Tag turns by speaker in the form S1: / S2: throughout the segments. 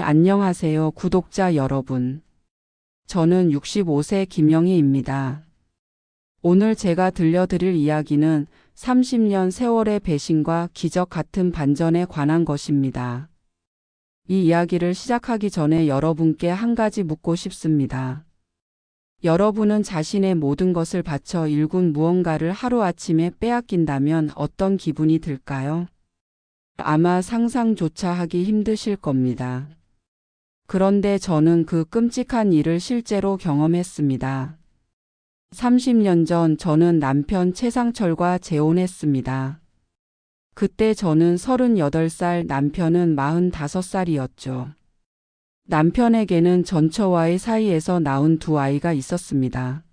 S1: 안녕하세요, 구독자 여러분. 저는 65세 김영희입니다. 오늘 제가 들려드릴 이야기는 30년 세월의 배신과 기적 같은 반전에 관한 것입니다. 이 이야기를 시작하기 전에 여러분께 한 가지 묻고 싶습니다. 여러분은 자신의 모든 것을 바쳐 일군 무언가를 하루아침에 빼앗긴다면 어떤 기분이 들까요? 아마 상상조차 하기 힘드실 겁니다. 그런데 저는 그 끔찍한 일을 실제로 경험했습니다. 30년 전 저는 남편 최상철과 재혼했습니다. 그때 저는 38살, 남편은 45살이었죠. 남편에게는 전처와의 사이에서 낳은 두 아이가 있었습니다.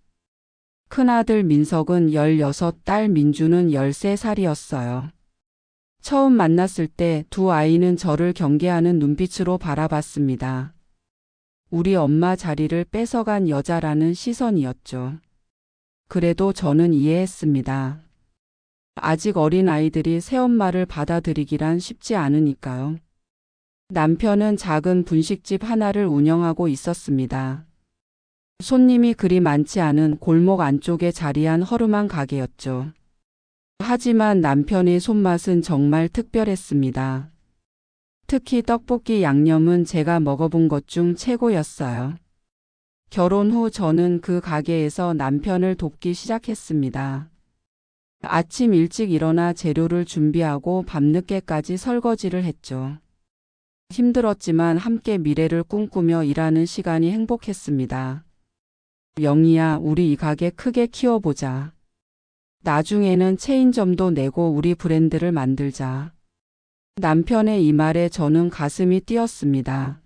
S1: 큰아들 민석은 16, 딸 민주는 13살이었어요. 처음 만났을 때 두 아이는 저를 경계하는 눈빛으로 바라봤습니다. 우리 엄마 자리를 뺏어간 여자라는 시선이었죠. 그래도 저는 이해했습니다. 아직 어린 아이들이 새엄마를 받아들이기란 쉽지 않으니까요. 남편은 작은 분식집 하나를 운영하고 있었습니다. 손님이 그리 많지 않은 골목 안쪽에 자리한 허름한 가게였죠. 하지만 남편의 손맛은 정말 특별했습니다. 특히 떡볶이 양념은 제가 먹어본 것 중 최고였어요. 결혼 후 저는 그 가게에서 남편을 돕기 시작했습니다. 아침 일찍 일어나 재료를 준비하고 밤늦게까지 설거지를 했죠. 힘들었지만 함께 미래를 꿈꾸며 일하는 시간이 행복했습니다. 영희야, 우리 이 가게 크게 키워보자. 나중에는 체인점도 내고 우리 브랜드를 만들자. 남편의 이 말에 저는 가슴이 뛰었습니다.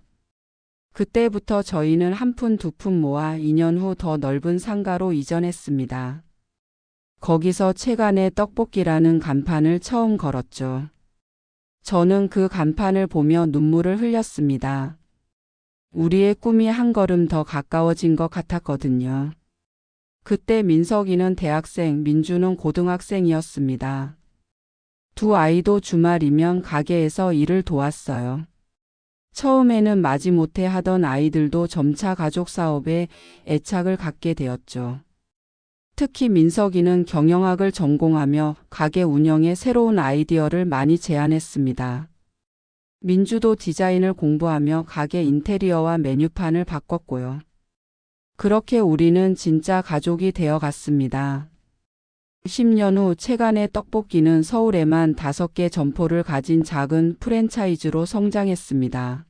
S1: 그때부터 저희는 한 푼 두 푼 모아 2년 후 더 넓은 상가로 이전했습니다. 거기서 채간의 떡볶이라는 간판을 처음 걸었죠. 저는 그 간판을 보며 눈물을 흘렸습니다. 우리의 꿈이 한 걸음 더 가까워진 것 같았거든요. 그때 민석이는 대학생, 민주는 고등학생이었습니다. 두 아이도 주말이면 가게에서 일을 도왔어요. 처음에는 마지못해 하던 아이들도 점차 가족 사업에 애착을 갖게 되었죠. 특히 민석이는 경영학을 전공하며 가게 운영에 새로운 아이디어를 많이 제안했습니다. 민주도 디자인을 공부하며 가게 인테리어와 메뉴판을 바꿨고요. 그렇게 우리는 진짜 가족이 되어 갔습니다. 10년 후 채간의 떡볶이는 서울에만 5개 점포를 가진 작은 프랜차이즈로 성장했습니다.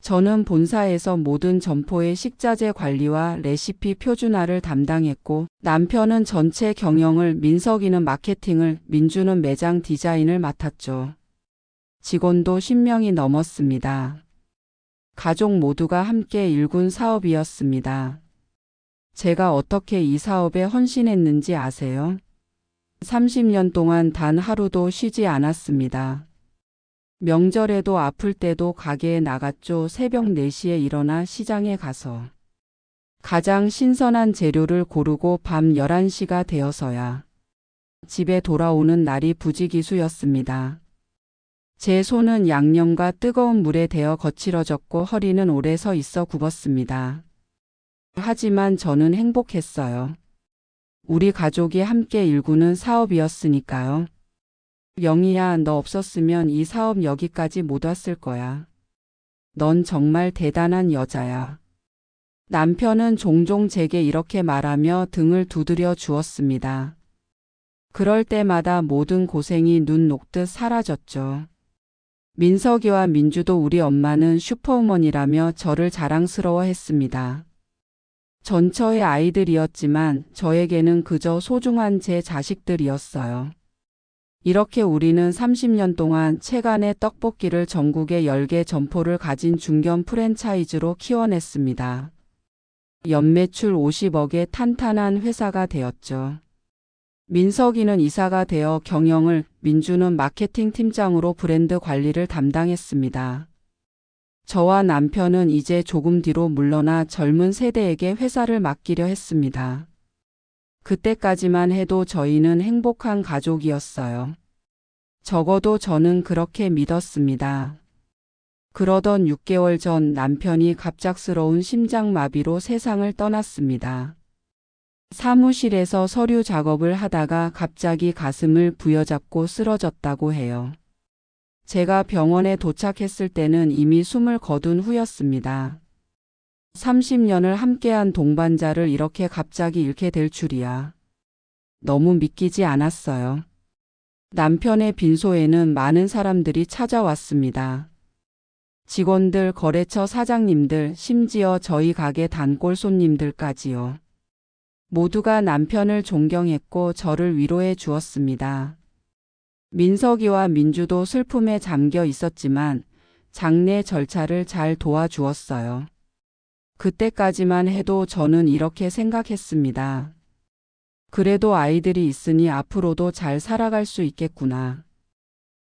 S1: 저는 본사에서 모든 점포의 식자재 관리와 레시피 표준화를 담당했고, 남편은 전체 경영을, 민석이는 마케팅을, 민주는 매장 디자인을 맡았죠. 직원도 10명이 넘었습니다. 가족 모두가 함께 일군 사업이었습니다. 제가 어떻게 이 사업에 헌신했는지 아세요? 30년 동안 단 하루도 쉬지 않았습니다. 명절에도 아플 때도 가게에 나갔죠. 새벽 4시에 일어나 시장에 가서 가장 신선한 재료를 고르고 밤 11시가 되어서야 집에 돌아오는 날이 부지기수였습니다. 제 손은 양념과 뜨거운 물에 데어 거칠어졌고 허리는 오래 서 있어 굽었습니다. 하지만 저는 행복했어요. 우리 가족이 함께 일구는 사업이었으니까요. 영희야, 너 없었으면 이 사업 여기까지 못 왔을 거야. 넌 정말 대단한 여자야. 남편은 종종 제게 이렇게 말하며 등을 두드려 주었습니다. 그럴 때마다 모든 고생이 눈 녹듯 사라졌죠. 민석이와 민주도 우리 엄마는 슈퍼우먼이라며 저를 자랑스러워했습니다. 전처의 아이들이었지만 저에게는 그저 소중한 제 자식들이었어요. 이렇게 우리는 30년 동안 채간의 떡볶이를 전국에 10개 점포를 가진 중견 프랜차이즈로 키워냈습니다. 연매출 50억의 탄탄한 회사가 되었죠. 민석이는 이사가 되어 경영을, 민주는 마케팅 팀장으로 브랜드 관리를 담당했습니다. 저와 남편은 이제 조금 뒤로 물러나 젊은 세대에게 회사를 맡기려 했습니다. 그때까지만 해도 저희는 행복한 가족이었어요. 적어도 저는 그렇게 믿었습니다. 그러던 6개월 전 남편이 갑작스러운 심장마비로 세상을 떠났습니다. 사무실에서 서류 작업을 하다가 갑자기 가슴을 부여잡고 쓰러졌다고 해요. 제가 병원에 도착했을 때는 이미 숨을 거둔 후였습니다. 30년을 함께한 동반자를 이렇게 갑자기 잃게 될 줄이야. 너무 믿기지 않았어요. 남편의 빈소에는 많은 사람들이 찾아왔습니다. 직원들, 거래처 사장님들, 심지어 저희 가게 단골 손님들까지요. 모두가 남편을 존경했고 저를 위로해 주었습니다. 민석이와 민주도 슬픔에 잠겨 있었지만 장례 절차를 잘 도와주었어요. 그때까지만 해도 저는 이렇게 생각했습니다. 그래도 아이들이 있으니 앞으로도 잘 살아갈 수 있겠구나.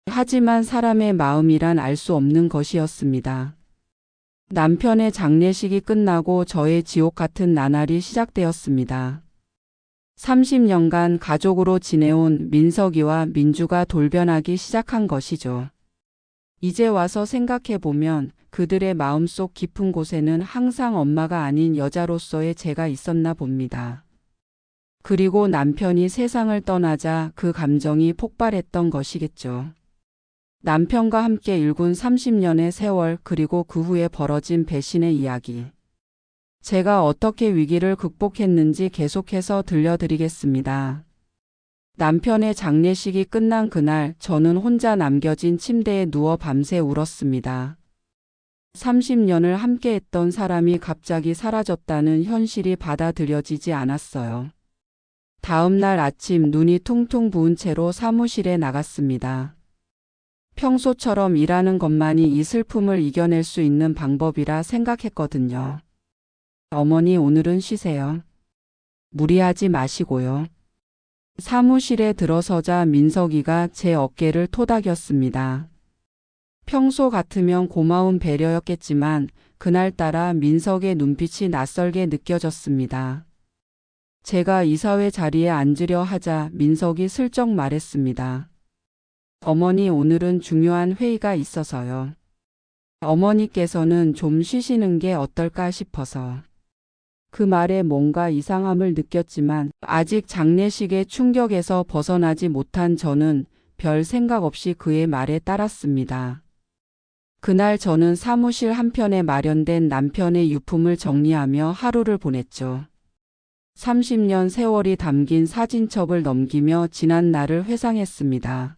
S1: 하지만 사람의 마음이란 알 수 없는 것이었습니다. 남편의 장례식이 끝나고 저의 지옥 같은 나날이 시작되었습니다. 30년간 가족으로 지내온 민석이와 민주가 돌변하기 시작한 것이죠. 이제 와서 생각해보면 그들의 마음속 깊은 곳에는 항상 엄마가 아닌 여자로서의 제가 있었나 봅니다. 그리고 남편이 세상을 떠나자 그 감정이 폭발했던 것이겠죠. 남편과 함께 일군 30년의 세월, 그리고 그 후에 벌어진 배신의 이야기. 제가 어떻게 위기를 극복했는지 계속해서 들려드리겠습니다. 남편의 장례식이 끝난 그날 저는 혼자 남겨진 침대에 누워 밤새 울었습니다. 30년을 함께했던 사람이 갑자기 사라졌다는 현실이 받아들여지지 않았어요. 다음 날 아침 눈이 퉁퉁 부은 채로 사무실에 나갔습니다. 평소처럼 일하는 것만이 이 슬픔을 이겨낼 수 있는 방법이라 생각했거든요. 어머니, 오늘은 쉬세요. 무리하지 마시고요. 사무실에 들어서자 민석이가 제 어깨를 토닥였습니다. 평소 같으면 고마운 배려였겠지만 그날따라 민석의 눈빛이 낯설게 느껴졌습니다. 제가 이사회 자리에 앉으려 하자 민석이 슬쩍 말했습니다. 어머니, 오늘은 중요한 회의가 있어서요. 어머니께서는 좀 쉬시는 게 어떨까 싶어서. 그 말에 뭔가 이상함을 느꼈지만 아직 장례식의 충격에서 벗어나지 못한 저는 별 생각 없이 그의 말에 따랐습니다. 그날 저는 사무실 한편에 마련된 남편의 유품을 정리하며 하루를 보냈죠. 30년 세월이 담긴 사진첩을 넘기며 지난 날을 회상했습니다.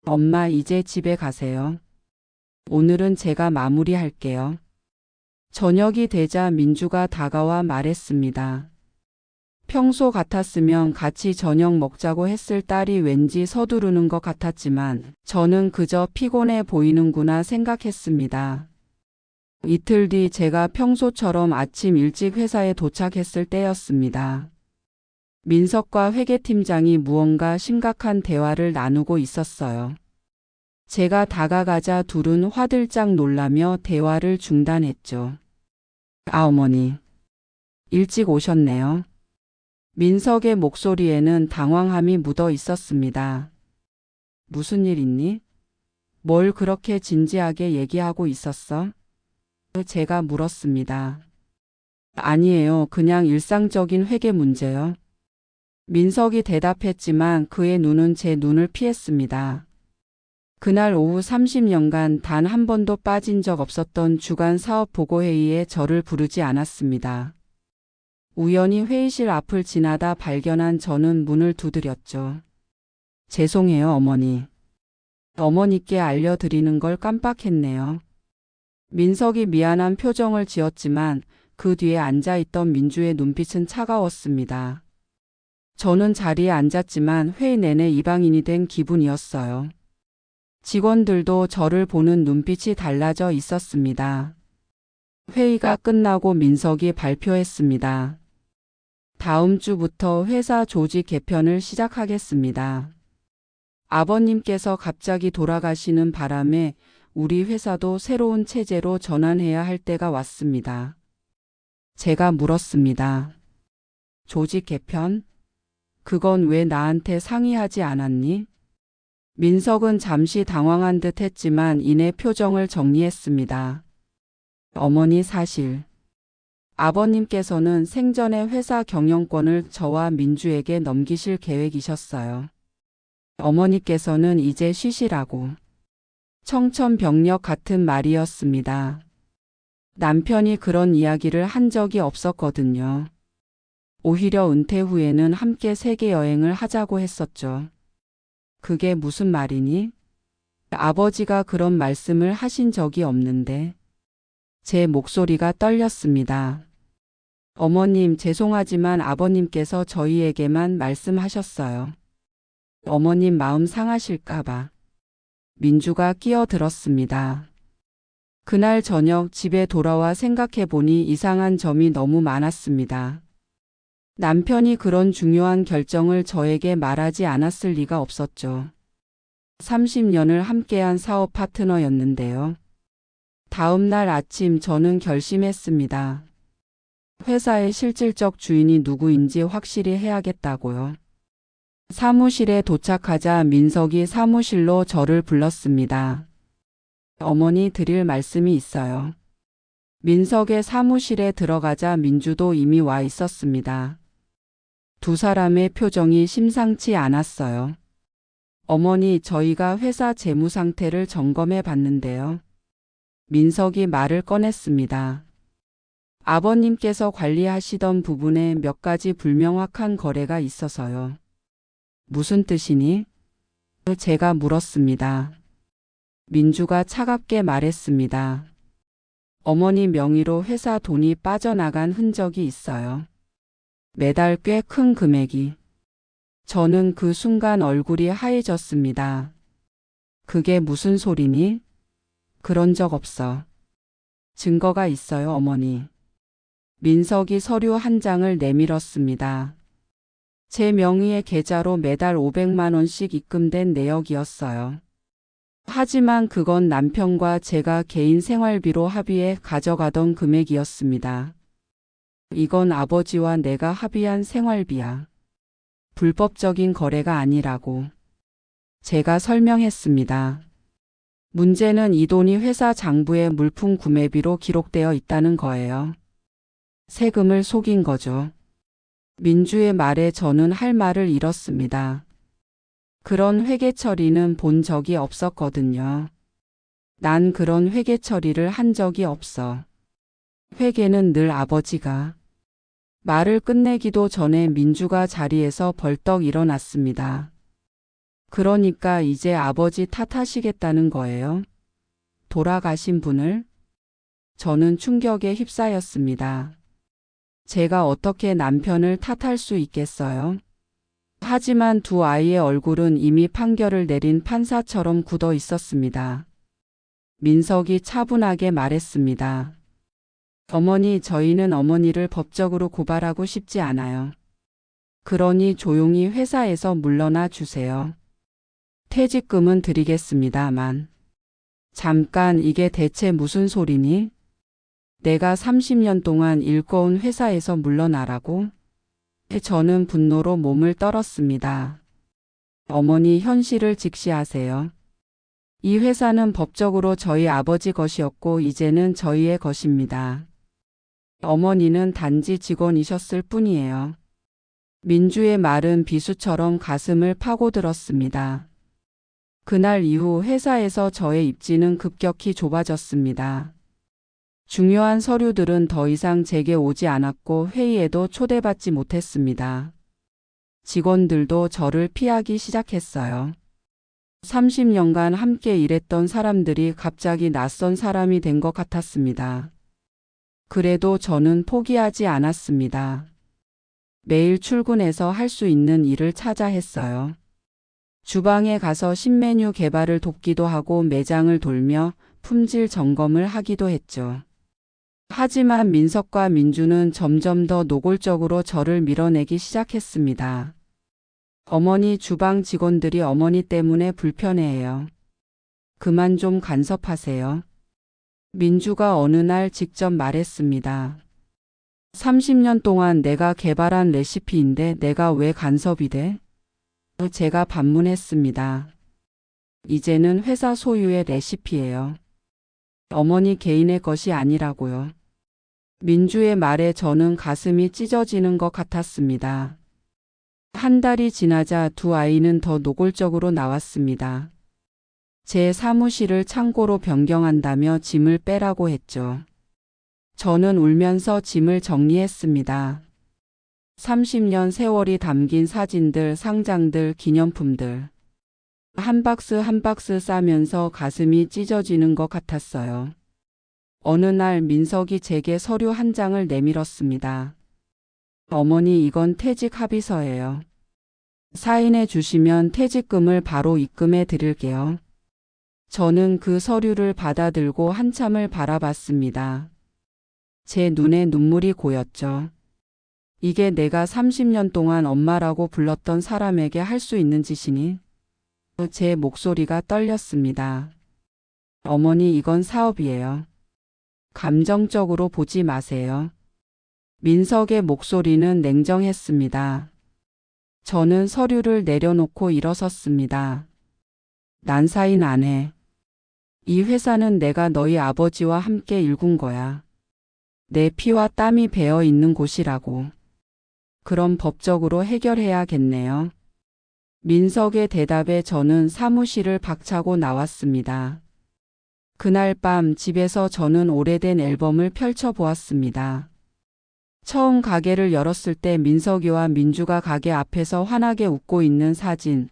S1: 엄마, 이제 집에 가세요. 오늘은 제가 마무리할게요. 저녁이 되자 민주가 다가와 말했습니다. 평소 같았으면 같이 저녁 먹자고 했을 딸이 왠지 서두르는 것 같았지만 저는 그저 피곤해 보이는구나 생각했습니다. 이틀 뒤 제가 평소처럼 아침 일찍 회사에 도착했을 때였습니다. 민석과 회계팀장이 무언가 심각한 대화를 나누고 있었어요. 제가 다가가자 둘은 화들짝 놀라며 대화를 중단했죠. 어머니. 일찍 오셨네요. 민석의 목소리에는 당황함이 묻어 있었습니다. 무슨 일 있니? 뭘 그렇게 진지하게 얘기하고 있었어? 제가 물었습니다. 아니에요. 그냥 일상적인 회계 문제요. 민석이 대답했지만 그의 눈은 제 눈을 피했습니다. 그날 오후 30년간 단 한 번도 빠진 적 없었던 주간 사업 보고회의에 저를 부르지 않았습니다. 우연히 회의실 앞을 지나다 발견한 저는 문을 두드렸죠. 죄송해요, 어머니. 어머니께 알려드리는 걸 깜빡했네요. 민석이 미안한 표정을 지었지만 그 뒤에 앉아있던 민주의 눈빛은 차가웠습니다. 저는 자리에 앉았지만 회의 내내 이방인이 된 기분이었어요. 직원들도 저를 보는 눈빛이 달라져 있었습니다. 회의가 끝나고 민석이 발표했습니다. 다음 주부터 회사 조직 개편을 시작하겠습니다. 아버님께서 갑자기 돌아가시는 바람에 우리 회사도 새로운 체제로 전환해야 할 때가 왔습니다. 제가 물었습니다. 조직 개편? 그건 왜 나한테 상의하지 않았니? 민석은 잠시 당황한 듯 했지만 이내 표정을 정리했습니다. 어머니 사실 아버님께서는 생전에 회사 경영권을 저와 민주에게 넘기실 계획이셨어요. 어머니께서는 이제 쉬시라고. 청천벽력 같은 말이었습니다. 남편이 그런 이야기를 한 적이 없었거든요. 오히려 은퇴 후에는 함께 세계 여행을 하자고 했었죠. 그게 무슨 말이니? 아버지가 그런 말씀을 하신 적이 없는데. 제 목소리가 떨렸습니다. 어머님, 죄송하지만 아버님께서 저희에게만 말씀하셨어요. 어머님 마음 상하실까봐. 민주가 끼어들었습니다. 그날 저녁 집에 돌아와 생각해보니 이상한 점이 너무 많았습니다. 남편이 그런 중요한 결정을 저에게 말하지 않았을 리가 없었죠. 30년을 함께한 사업 파트너였는데요. 다음 날 아침 저는 결심했습니다. 회사의 실질적 주인이 누구인지 확실히 해야겠다고요. 사무실에 도착하자 민석이 사무실로 저를 불렀습니다. 어머니 드릴 말씀이 있어요. 민석의 사무실에 들어가자 민주도 이미 와 있었습니다. 두 사람의 표정이 심상치 않았어요. 어머니, 저희가 회사 재무 상태를 점검해 봤는데요. 민석이 말을 꺼냈습니다. 아버님께서 관리하시던 부분에 몇 가지 불명확한 거래가 있어서요. 무슨 뜻이니? 제가 물었습니다. 민주가 차갑게 말했습니다. 어머니 명의로 회사 돈이 빠져나간 흔적이 있어요. 매달 꽤 큰 금액이. 저는 그 순간 얼굴이 하얘졌습니다. 그게 무슨 소리니? 그런 적 없어. 증거가 있어요, 어머니. 민석이 서류 한 장을 내밀었습니다. 제 명의의 계좌로 매달 500만 원씩 입금된 내역이었어요. 하지만 그건 남편과 제가 개인 생활비로 합의해 가져가던 금액이었습니다. 이건 아버지와 내가 합의한 생활비야. 불법적인 거래가 아니라고. 제가 설명했습니다. 문제는 이 돈이 회사 장부에 물품 구매비로 기록되어 있다는 거예요. 세금을 속인 거죠. 민주의 말에 저는 할 말을 잃었습니다. 그런 회계 처리는 본 적이 없었거든요. 난 그런 회계 처리를 한 적이 없어. 회계는 늘 아버지가. 말을 끝내기도 전에 민주가 자리에서 벌떡 일어났습니다. 그러니까 이제 아버지 탓하시겠다는 거예요? 돌아가신 분을? 저는 충격에 휩싸였습니다. 제가 어떻게 남편을 탓할 수 있겠어요? 하지만 두 아이의 얼굴은 이미 판결을 내린 판사처럼 굳어 있었습니다. 민석이 차분하게 말했습니다. 어머니, 저희는 어머니를 법적으로 고발하고 싶지 않아요. 그러니 조용히 회사에서 물러나 주세요. 퇴직금은 드리겠습니다만. 잠깐, 이게 대체 무슨 소리니? 내가 30년 동안 일궈온 회사에서 물러나라고? 저는 분노로 몸을 떨었습니다. 어머니, 현실을 직시하세요. 이 회사는 법적으로 저희 아버지 것이었고 이제는 저희의 것입니다. 어머니는 단지 직원이셨을 뿐이에요. 민주의 말은 비수처럼 가슴을 파고들었습니다. 그날 이후 회사에서 저의 입지는 급격히 좁아졌습니다. 중요한 서류들은 더 이상 제게 오지 않았고 회의에도 초대받지 못했습니다. 직원들도 저를 피하기 시작했어요. 30년간 함께 일했던 사람들이 갑자기 낯선 사람이 된 것 같았습니다. 그래도 저는 포기하지 않았습니다. 매일 출근해서 할 수 있는 일을 찾아 했어요. 주방에 가서 신메뉴 개발을 돕기도 하고 매장을 돌며 품질 점검을 하기도 했죠. 하지만 민석과 민주는 점점 더 노골적으로 저를 밀어내기 시작했습니다. 어머니, 주방 직원들이 어머니 때문에 불편해해요. 그만 좀 간섭하세요. 민주가 어느 날 직접 말했습니다. 30년 동안 내가 개발한 레시피인데 내가 왜 간섭이 돼? 제가 반문했습니다. 이제는 회사 소유의 레시피예요. 어머니 개인의 것이 아니라고요. 민주의 말에 저는 가슴이 찢어지는 것 같았습니다. 한 달이 지나자 두 아이는 더 노골적으로 나왔습니다. 제 사무실을 창고로 변경한다며 짐을 빼라고 했죠. 저는 울면서 짐을 정리했습니다. 30년 세월이 담긴 사진들, 상장들, 기념품들. 한 박스 한 박스 싸면서 가슴이 찢어지는 것 같았어요. 어느 날 민석이 제게 서류 한 장을 내밀었습니다. 어머니, 이건 퇴직 합의서예요. 사인해 주시면 퇴직금을 바로 입금해 드릴게요. 저는 그 서류를 받아들고 한참을 바라봤습니다. 제 눈에 눈물이 고였죠. 이게 내가 30년 동안 엄마라고 불렀던 사람에게 할 수 있는 짓이니? 제 목소리가 떨렸습니다. 어머니, 이건 사업이에요. 감정적으로 보지 마세요. 민석의 목소리는 냉정했습니다. 저는 서류를 내려놓고 일어섰습니다. 난 사인 안 해. 이 회사는 내가 너희 아버지와 함께 일군 거야. 내 피와 땀이 배어 있는 곳이라고. 그럼 법적으로 해결해야겠네요. 민석의 대답에 저는 사무실을 박차고 나왔습니다. 그날 밤 집에서 저는 오래된 앨범을 펼쳐보았습니다. 처음 가게를 열었을 때 민석이와 민주가 가게 앞에서 환하게 웃고 있는 사진,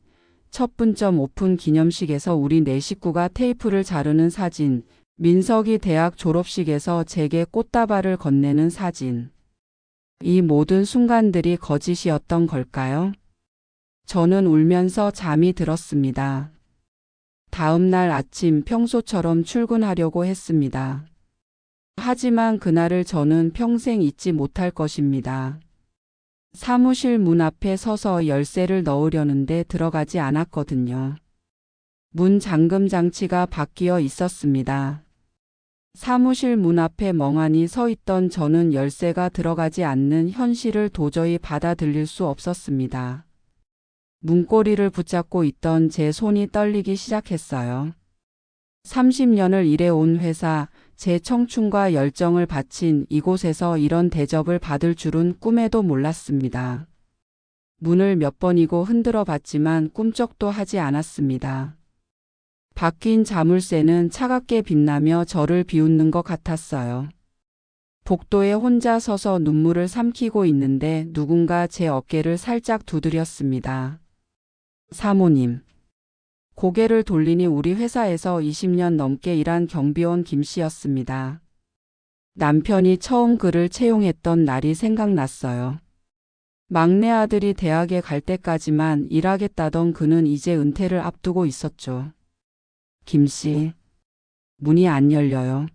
S1: 첫 분점 오픈 기념식에서 우리 네 식구가 테이프를 자르는 사진, 민석이 대학 졸업식에서 제게 꽃다발을 건네는 사진. 이 모든 순간들이 거짓이었던 걸까요? 저는 울면서 잠이 들었습니다. 다음 날 아침 평소처럼 출근하려고 했습니다. 하지만 그날을 저는 평생 잊지 못할 것입니다. 사무실 문 앞에 서서 열쇠를 넣으려는데 들어가지 않았거든요. 문 잠금 장치가 바뀌어 있었습니다. 사무실 문 앞에 멍하니 서 있던 저는 열쇠가 들어가지 않는 현실을 도저히 받아들일 수 없었습니다. 문고리를 붙잡고 있던 제 손이 떨리기 시작했어요. 30년을 일해온 회사, 제 청춘과 열정을 바친 이곳에서 이런 대접을 받을 줄은 꿈에도 몰랐습니다. 문을 몇 번이고 흔들어 봤지만 꿈쩍도 하지 않았습니다. 바뀐 자물쇠는 차갑게 빛나며 저를 비웃는 것 같았어요. 복도에 혼자 서서 눈물을 삼키고 있는데 누군가 제 어깨를 살짝 두드렸습니다. 사모님. 고개를 돌리니 우리 회사에서 20년 넘게 일한 경비원 김 씨였습니다. 남편이 처음 그를 채용했던 날이 생각났어요. 막내 아들이 대학에 갈 때까지만 일하겠다던 그는 이제 은퇴를 앞두고 있었죠. 김 씨. 문이 안 열려요.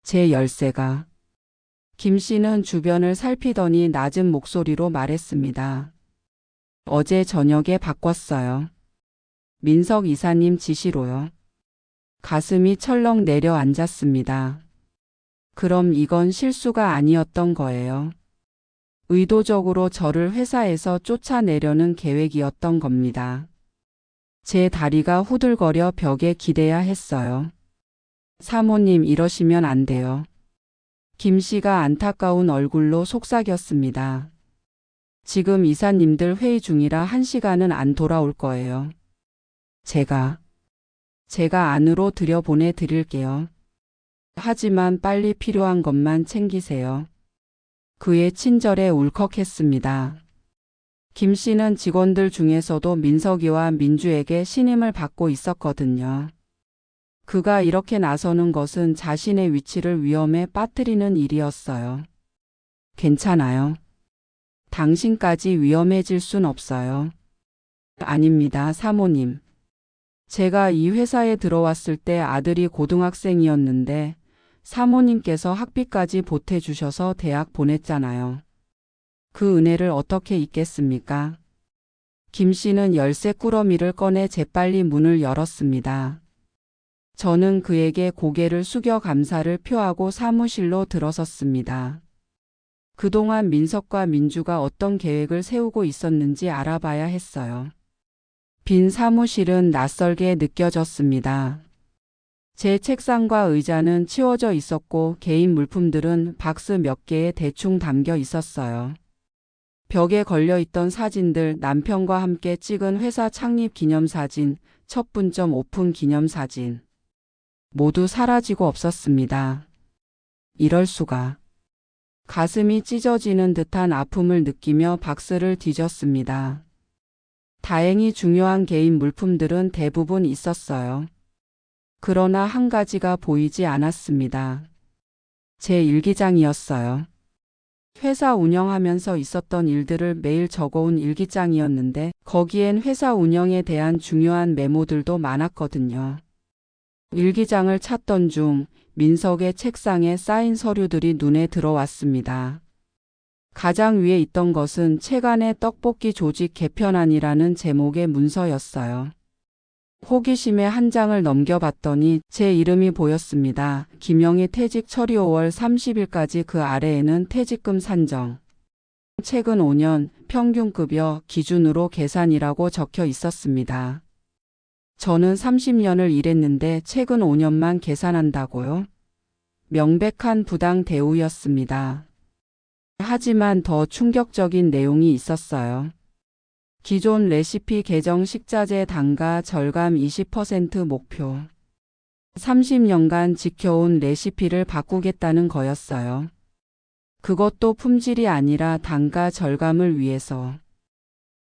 S1: 제 열쇠가. 김 씨는 주변을 살피더니 낮은 목소리로 말했습니다. 어제 저녁에 바꿨어요. 민석 이사님 지시로요. 가슴이 철렁 내려앉았습니다. 그럼 이건 실수가 아니었던 거예요. 의도적으로 저를 회사에서 쫓아내려는 계획이었던 겁니다. 제 다리가 후들거려 벽에 기대야 했어요. 사모님, 이러시면 안 돼요. 김 씨가 안타까운 얼굴로 속삭였습니다. 지금 이사님들 회의 중이라 1시간은 안 돌아올 거예요. 제가 안으로 들여보내 드릴게요. 하지만 빨리 필요한 것만 챙기세요. 그의 친절에 울컥했습니다. 김 씨는 직원들 중에서도 민석이와 민주에게 신임을 받고 있었거든요. 그가 이렇게 나서는 것은 자신의 위치를 위험에 빠뜨리는 일이었어요. 괜찮아요. 당신까지 위험해질 순 없어요. 아닙니다, 사모님. 제가 이 회사에 들어왔을 때 아들이 고등학생이었는데 사모님께서 학비까지 보태주셔서 대학 보냈잖아요. 그 은혜를 어떻게 잊겠습니까? 김 씨는 열쇠 꾸러미를 꺼내 재빨리 문을 열었습니다. 저는 그에게 고개를 숙여 감사를 표하고 사무실로 들어섰습니다. 그동안 민석과 민주가 어떤 계획을 세우고 있었는지 알아봐야 했어요. 빈 사무실은 낯설게 느껴졌습니다. 제 책상과 의자는 치워져 있었고 개인 물품들은 박스 몇 개에 대충 담겨 있었어요. 벽에 걸려 있던 사진들, 남편과 함께 찍은 회사 창립 기념사진, 첫 분점 오픈 기념사진. 모두 사라지고 없었습니다. 이럴 수가. 가슴이 찢어지는 듯한 아픔을 느끼며 박스를 뒤졌습니다. 다행히 중요한 개인 물품들은 대부분 있었어요. 그러나 한 가지가 보이지 않았습니다. 제 일기장이었어요. 회사 운영하면서 있었던 일들을 매일 적어온 일기장이었는데 거기엔 회사 운영에 대한 중요한 메모들도 많았거든요. 일기장을 찾던 중 민석의 책상에 쌓인 서류들이 눈에 들어왔습니다. 가장 위에 있던 것은 최간의 떡볶이 조직 개편안이라는 제목의 문서였어요. 호기심에 한 장을 넘겨봤더니 제 이름이 보였습니다. 김영희 퇴직 처리 5월 30일까지 그 아래에는 퇴직금 산정. 최근 5년 평균급여 기준으로 계산이라고 적혀 있었습니다. 저는 30년을 일했는데 최근 5년만 계산한다고요? 명백한 부당 대우였습니다. 하지만 더 충격적인 내용이 있었어요. 기존 레시피 개정 식자재 단가 절감 20% 목표. 30년간 지켜온 레시피를 바꾸겠다는 거였어요. 그것도 품질이 아니라 단가 절감을 위해서.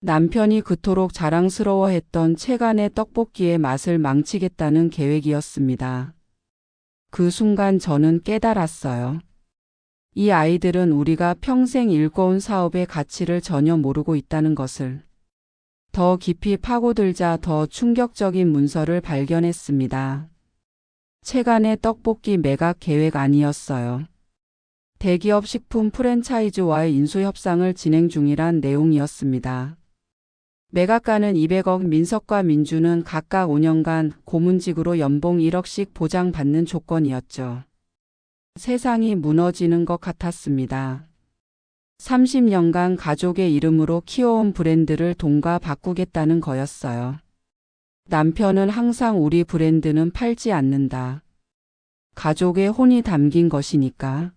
S1: 남편이 그토록 자랑스러워했던 채간의 떡볶이의 맛을 망치겠다는 계획이었습니다. 그 순간 저는 깨달았어요. 이 아이들은 우리가 평생 일궈온 사업의 가치를 전혀 모르고 있다는 것을. 더 깊이 파고들자 더 충격적인 문서를 발견했습니다. 채간의 떡볶이 매각 계획 아니었어요. 대기업 식품 프랜차이즈와의 인수협상을 진행 중이란 내용이었습니다. 매각가는 200억, 민석과 민주는 각각 5년간 고문직으로 연봉 1억씩 보장받는 조건이었죠. 세상이 무너지는 것 같았습니다. 30년간 가족의 이름으로 키워온 브랜드를 돈과 바꾸겠다는 거였어요. 남편은 항상 우리 브랜드는 팔지 않는다. 가족의 혼이 담긴 것이니까.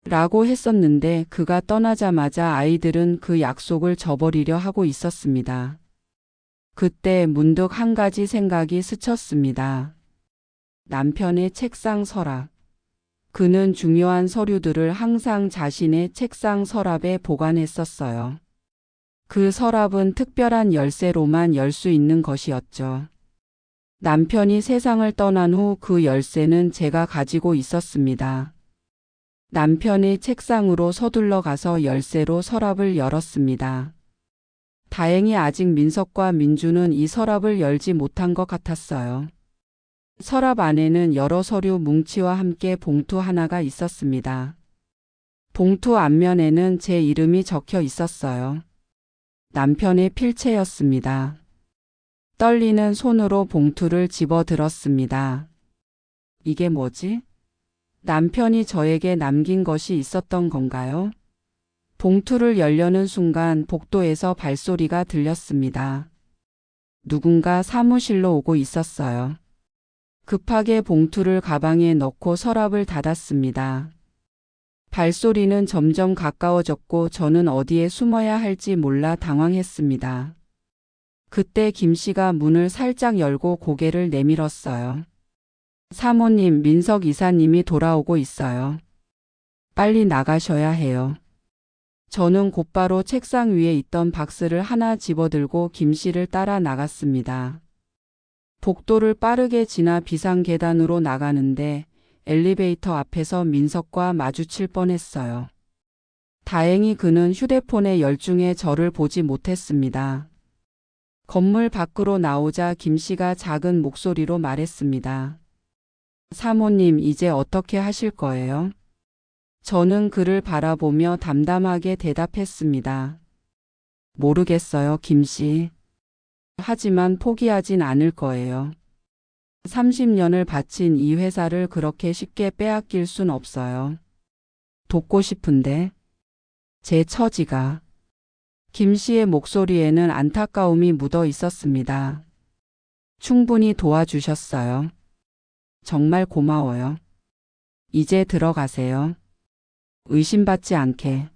S1: 라고 했었는데 그가 떠나자마자 아이들은 그 약속을 저버리려 하고 있었습니다. 그때 문득 한 가지 생각이 스쳤습니다. 남편의 책상 서랍. 그는 중요한 서류들을 항상 자신의 책상 서랍에 보관했었어요. 그 서랍은 특별한 열쇠로만 열 수 있는 것이었죠. 남편이 세상을 떠난 후 그 열쇠는 제가 가지고 있었습니다. 남편의 책상으로 서둘러 가서 열쇠로 서랍을 열었습니다. 다행히 아직 민석과 민주는 이 서랍을 열지 못한 것 같았어요. 서랍 안에는 여러 서류 뭉치와 함께 봉투 하나가 있었습니다. 봉투 앞면에는 제 이름이 적혀 있었어요. 남편의 필체였습니다. 떨리는 손으로 봉투를 집어들었습니다. 이게 뭐지? 남편이 저에게 남긴 것이 있었던 건가요? 봉투를 열려는 순간 복도에서 발소리가 들렸습니다. 누군가 사무실로 오고 있었어요. 급하게 봉투를 가방에 넣고 서랍을 닫았습니다. 발소리는 점점 가까워졌고 저는 어디에 숨어야 할지 몰라 당황했습니다. 그때 김 씨가 문을 살짝 열고 고개를 내밀었어요. 사모님, 민석 이사님이 돌아오고 있어요. 빨리 나가셔야 해요. 저는 곧바로 책상 위에 있던 박스를 하나 집어들고 김 씨를 따라 나갔습니다. 복도를 빠르게 지나 비상계단으로 나가는데 엘리베이터 앞에서 민석과 마주칠 뻔했어요. 다행히 그는 휴대폰에 열중해 저를 보지 못했습니다. 건물 밖으로 나오자 김 씨가 작은 목소리로 말했습니다. 사모님, 이제 어떻게 하실 거예요? 저는 그를 바라보며 담담하게 대답했습니다. 모르겠어요, 김 씨. 하지만 포기하진 않을 거예요. 30년을 바친 이 회사를 그렇게 쉽게 빼앗길 순 없어요. 돕고 싶은데 제 처지가. 김 씨의 목소리에는 안타까움이 묻어 있었습니다. 충분히 도와주셨어요. 정말 고마워요. 이제 들어가세요. 의심받지 않게.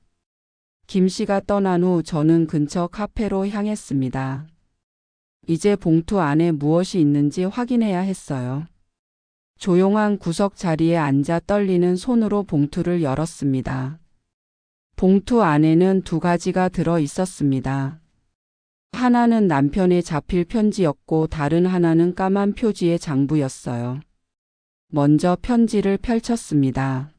S1: 김 씨가 떠난 후 저는 근처 카페로 향했습니다. 이제 봉투 안에 무엇이 있는지 확인해야 했어요. 조용한 구석 자리에 앉아 떨리는 손으로 봉투를 열었습니다. 봉투 안에는 두 가지가 들어 있었습니다. 하나는 남편의 자필 편지였고 다른 하나는 까만 표지의 장부였어요. 먼저 편지를 펼쳤습니다.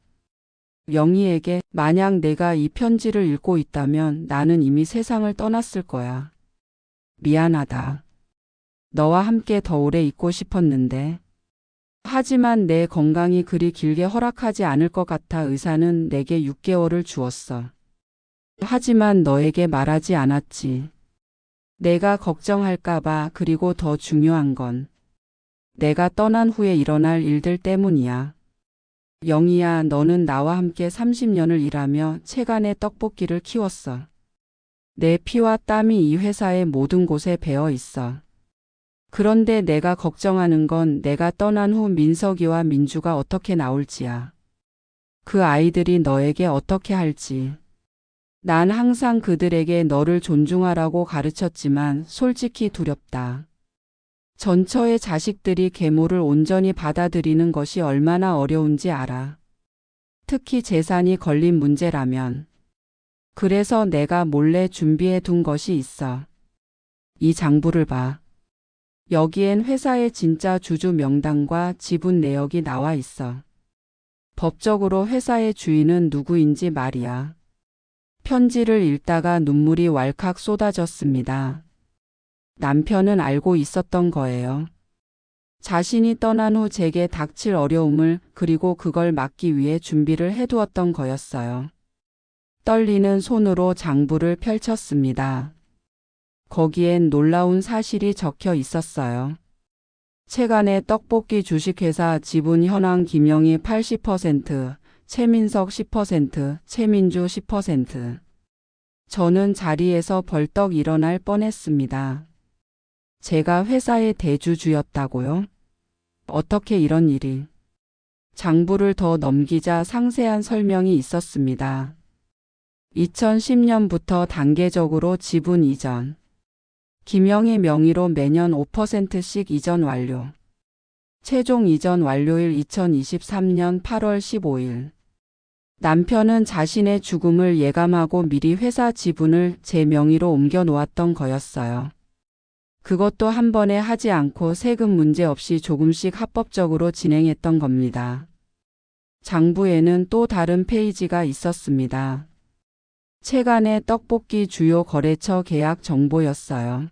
S1: 영희에게 만약 내가 이 편지를 읽고 있다면 나는 이미 세상을 떠났을 거야. 미안하다. 너와 함께 더 오래 있고 싶었는데. 하지만 내 건강이 그리 길게 허락하지 않을 것 같아 의사는 내게 6개월을 주었어. 하지만 너에게 말하지 않았지. 내가 걱정할까봐. 그리고 더 중요한 건 내가 떠난 후에 일어날 일들 때문이야. 영희야, 너는 나와 함께 30년을 일하며 채간의 떡볶이를 키웠어. 내 피와 땀이 이 회사의 모든 곳에 배어 있어. 그런데 내가 걱정하는 건 내가 떠난 후 민석이와 민주가 어떻게 나올지야. 그 아이들이 너에게 어떻게 할지. 난 항상 그들에게 너를 존중하라고 가르쳤지만 솔직히 두렵다. 전처의 자식들이 계모를 온전히 받아들이는 것이 얼마나 어려운지 알아. 특히 재산이 걸린 문제라면. 그래서 내가 몰래 준비해 둔 것이 있어. 이 장부를 봐. 여기엔 회사의 진짜 주주 명단과 지분 내역이 나와 있어. 법적으로 회사의 주인은 누구인지 말이야. 편지를 읽다가 눈물이 왈칵 쏟아졌습니다. 남편은 알고 있었던 거예요. 자신이 떠난 후 제게 닥칠 어려움을, 그리고 그걸 막기 위해 준비를 해두었던 거였어요. 떨리는 손으로 장부를 펼쳤습니다. 거기엔 놀라운 사실이 적혀 있었어요. 채간의 떡볶이 주식회사 지분 현황 김영희 80%, 최민석 10%, 최민주 10%. 저는 자리에서 벌떡 일어날 뻔했습니다. 제가 회사의 대주주였다고요? 어떻게 이런 일이? 장부를 더 넘기자 상세한 설명이 있었습니다. 2010년부터 단계적으로 지분 이전. 김영희 명의로 매년 5%씩 이전 완료. 최종 이전 완료일 2023년 8월 15일. 남편은 자신의 죽음을 예감하고 미리 회사 지분을 제 명의로 옮겨 놓았던 거였어요. 그것도 한 번에 하지 않고 세금 문제 없이 조금씩 합법적으로 진행했던 겁니다. 장부에는 또 다른 페이지가 있었습니다. 채간의 떡볶이 주요 거래처 계약 정보였어요.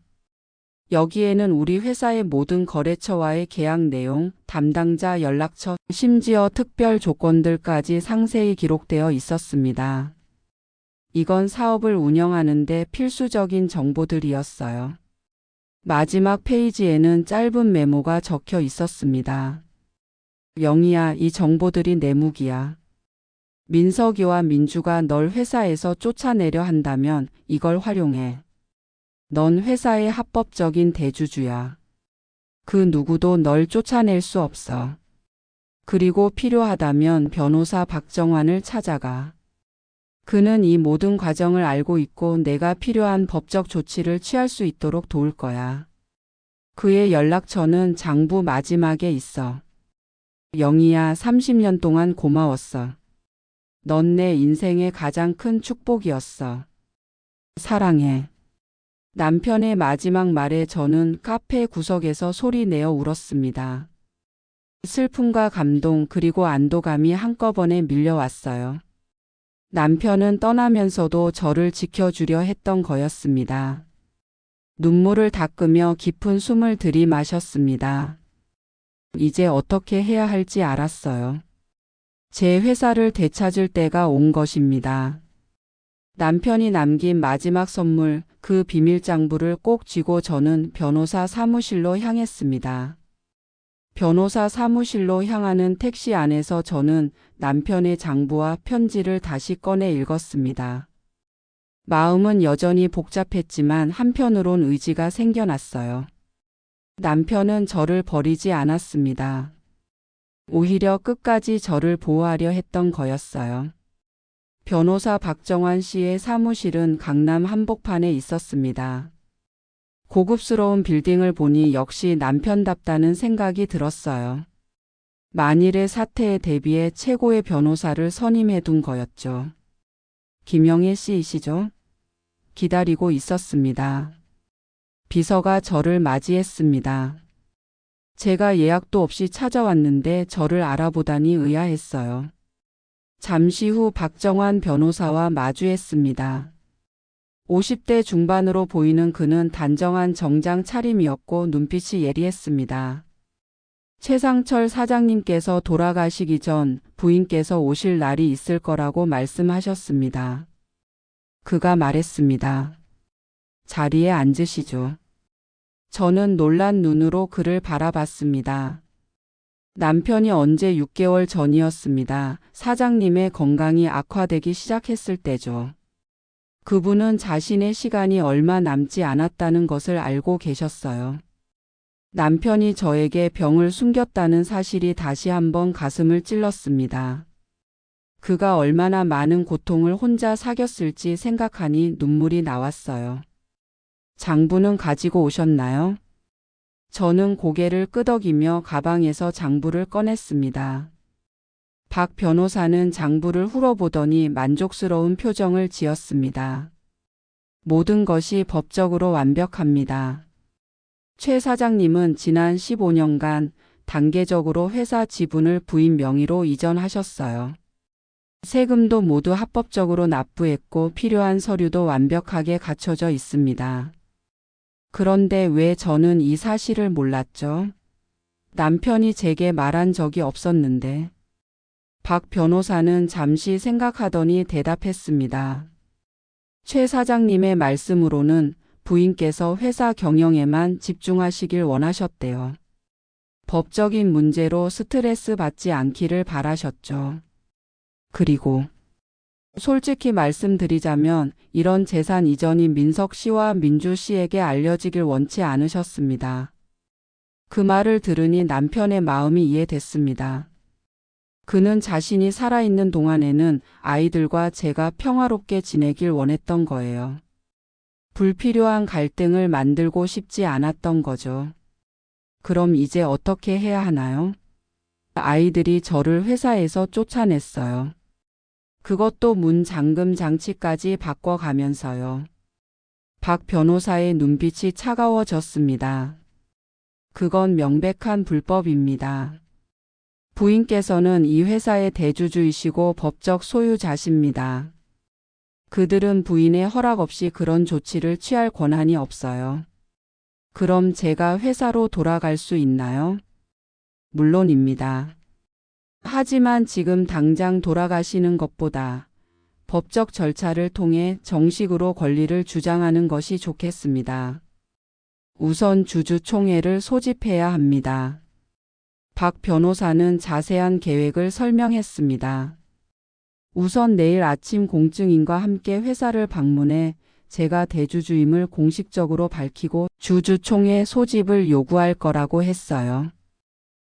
S1: 여기에는 우리 회사의 모든 거래처와의 계약 내용, 담당자 연락처, 심지어 특별 조건들까지 상세히 기록되어 있었습니다. 이건 사업을 운영하는 데 필수적인 정보들이었어요. 마지막 페이지에는 짧은 메모가 적혀 있었습니다. 영희야, 이 정보들이 내 무기야. 민석이와 민주가 널 회사에서 쫓아내려 한다면 이걸 활용해. 넌 회사의 합법적인 대주주야. 그 누구도 널 쫓아낼 수 없어. 그리고 필요하다면 변호사 박정환을 찾아가. 그는 이 모든 과정을 알고 있고 내가 필요한 법적 조치를 취할 수 있도록 도울 거야. 그의 연락처는 장부 마지막에 있어. 영희야, 30년 동안 고마웠어. 넌 내 인생의 가장 큰 축복이었어. 사랑해. 남편의 마지막 말에 저는 카페 구석에서 소리내어 울었습니다. 슬픔과 감동 그리고 안도감이 한꺼번에 밀려왔어요. 남편은 떠나면서도 저를 지켜주려 했던 거였습니다. 눈물을 닦으며 깊은 숨을 들이마셨습니다. 이제 어떻게 해야 할지 알았어요. 제 회사를 되찾을 때가 온 것입니다. 남편이 남긴 마지막 선물, 그 비밀장부를 꼭 쥐고 저는 변호사 사무실로 향했습니다. 변호사 사무실로 향하는 택시 안에서 저는 남편의 장부와 편지를 다시 꺼내 읽었습니다. 마음은 여전히 복잡했지만 한편으론 의지가 생겨났어요. 남편은 저를 버리지 않았습니다. 오히려 끝까지 저를 보호하려 했던 거였어요. 변호사 박정환 씨의 사무실은 강남 한복판에 있었습니다. 고급스러운 빌딩을 보니 역시 남편답다는 생각이 들었어요. 만일의 사태에 대비해 최고의 변호사를 선임해둔 거였죠. 김영애 씨이시죠? 기다리고 있었습니다. 비서가 저를 맞이했습니다. 제가 예약도 없이 찾아왔는데 저를 알아보다니 의아했어요. 잠시 후 박정환 변호사와 마주했습니다. 50대 중반으로 보이는 그는 단정한 정장 차림이었고 눈빛이 예리했습니다. 최상철 사장님께서 돌아가시기 전 부인께서 오실 날이 있을 거라고 말씀하셨습니다. 그가 말했습니다. 자리에 앉으시죠. 저는 놀란 눈으로 그를 바라봤습니다. 남편이 언제 6개월 전이었습니다. 사장님의 건강이 악화되기 시작했을 때죠. 그분은 자신의 시간이 얼마 남지 않았다는 것을 알고 계셨어요. 남편이 저에게 병을 숨겼다는 사실이 다시 한번 가슴을 찔렀습니다. 그가 얼마나 많은 고통을 혼자 사겼을지 생각하니 눈물이 나왔어요. 장부는 가지고 오셨나요? 저는 고개를 끄덕이며 가방에서 장부를 꺼냈습니다. 박 변호사는 장부를 훑어보더니 만족스러운 표정을 지었습니다. 모든 것이 법적으로 완벽합니다. 최 사장님은 지난 15년간 단계적으로 회사 지분을 부인 명의로 이전하셨어요. 세금도 모두 합법적으로 납부했고 필요한 서류도 완벽하게 갖춰져 있습니다. 그런데 왜 저는 이 사실을 몰랐죠? 남편이 제게 말한 적이 없었는데. 박 변호사는 잠시 생각하더니 대답했습니다. 최 사장님의 말씀으로는 부인께서 회사 경영에만 집중하시길 원하셨대요. 법적인 문제로 스트레스 받지 않기를 바라셨죠. 그리고 솔직히 말씀드리자면 이런 재산 이전이 민석 씨와 민주 씨에게 알려지길 원치 않으셨습니다. 그 말을 들으니 남편의 마음이 이해됐습니다. 그는 자신이 살아있는 동안에는 아이들과 제가 평화롭게 지내길 원했던 거예요. 불필요한 갈등을 만들고 싶지 않았던 거죠. 그럼 이제 어떻게 해야 하나요? 아이들이 저를 회사에서 쫓아냈어요. 그것도 문 잠금 장치까지 바꿔가면서요. 박 변호사의 눈빛이 차가워졌습니다. 그건 명백한 불법입니다. 부인께서는 이 회사의 대주주이시고 법적 소유자십니다. 그들은 부인의 허락 없이 그런 조치를 취할 권한이 없어요. 그럼 제가 회사로 돌아갈 수 있나요? 물론입니다. 하지만 지금 당장 돌아가시는 것보다 법적 절차를 통해 정식으로 권리를 주장하는 것이 좋겠습니다. 우선 주주총회를 소집해야 합니다. 박 변호사는 자세한 계획을 설명했습니다. 우선 내일 아침 공증인과 함께 회사를 방문해 제가 대주주임을 공식적으로 밝히고 주주총회 소집을 요구할 거라고 했어요.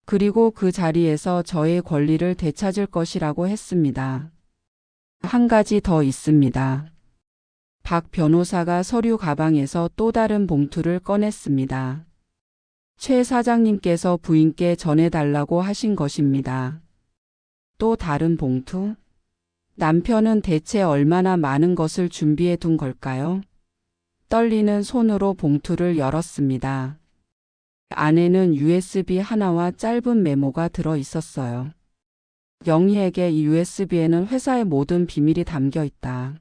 S1: 그리고 그 자리에서 저의 권리를 되찾을 것이라고 했습니다. 한 가지 더 있습니다. 박 변호사가 서류 가방에서 또 다른 봉투를 꺼냈습니다. 최 사장님께서 부인께 전해달라고 하신 것입니다. 또 다른 봉투? 남편은 대체 얼마나 많은 것을 준비해 둔 걸까요? 떨리는 손으로 봉투를 열었습니다. 안에는 USB 하나와 짧은 메모가 들어 있었어요. 영희에게 이 USB에는 회사의 모든 비밀이 담겨 있다.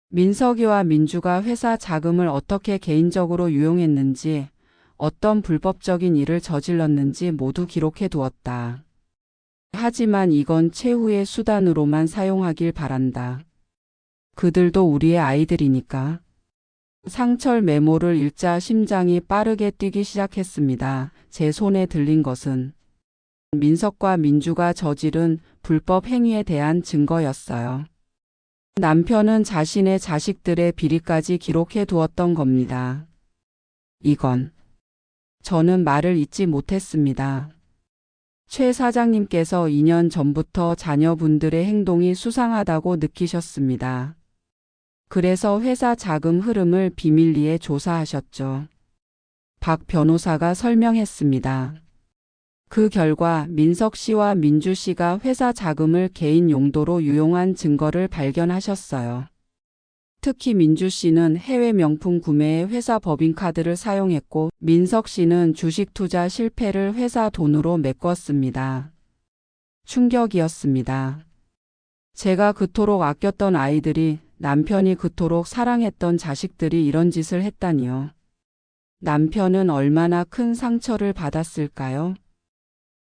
S1: 민석이와 민주가 회사 자금을 어떻게 개인적으로 유용했는지, 어떤 불법적인 일을 저질렀는지 모두 기록해 두었다. 하지만 이건 최후의 수단으로만 사용하길 바란다. 그들도 우리의 아이들이니까. 상철 메모를 읽자 심장이 빠르게 뛰기 시작했습니다. 제 손에 들린 것은 민석과 민주가 저지른 불법 행위에 대한 증거였어요. 남편은 자신의 자식들의 비리까지 기록해 두었던 겁니다. 이건 저는 말을 잇지 못했습니다. 최 사장님께서 2년 전부터 자녀분들의 행동이 수상하다고 느끼셨습니다. 그래서 회사 자금 흐름을 비밀리에 조사하셨죠. 박 변호사가 설명했습니다. 그 결과 민석 씨와 민주 씨가 회사 자금을 개인 용도로 유용한 증거를 발견하셨어요. 특히 민주 씨는 해외 명품 구매에 회사 법인카드를 사용했고 민석 씨는 주식 투자 실패를 회사 돈으로 메꿨습니다. 충격이었습니다. 제가 그토록 아꼈던 아이들이, 남편이 그토록 사랑했던 자식들이 이런 짓을 했다니요. 남편은 얼마나 큰 상처를 받았을까요?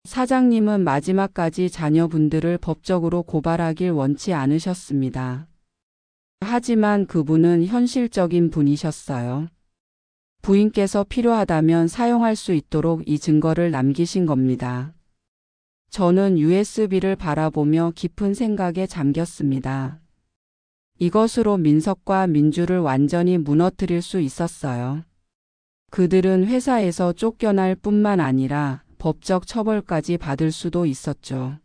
S1: 사장님은 마지막까지 자녀분들을 법적으로 고발하길 원치 않으셨습니다. 하지만 그분은 현실적인 분이셨어요. 부인께서 필요하다면 사용할 수 있도록 이 증거를 남기신 겁니다. 저는 USB를 바라보며 깊은 생각에 잠겼습니다. 이것으로 민석과 민주를 완전히 무너뜨릴 수 있었어요. 그들은 회사에서 쫓겨날 뿐만 아니라 법적 처벌까지 받을 수도 있었죠.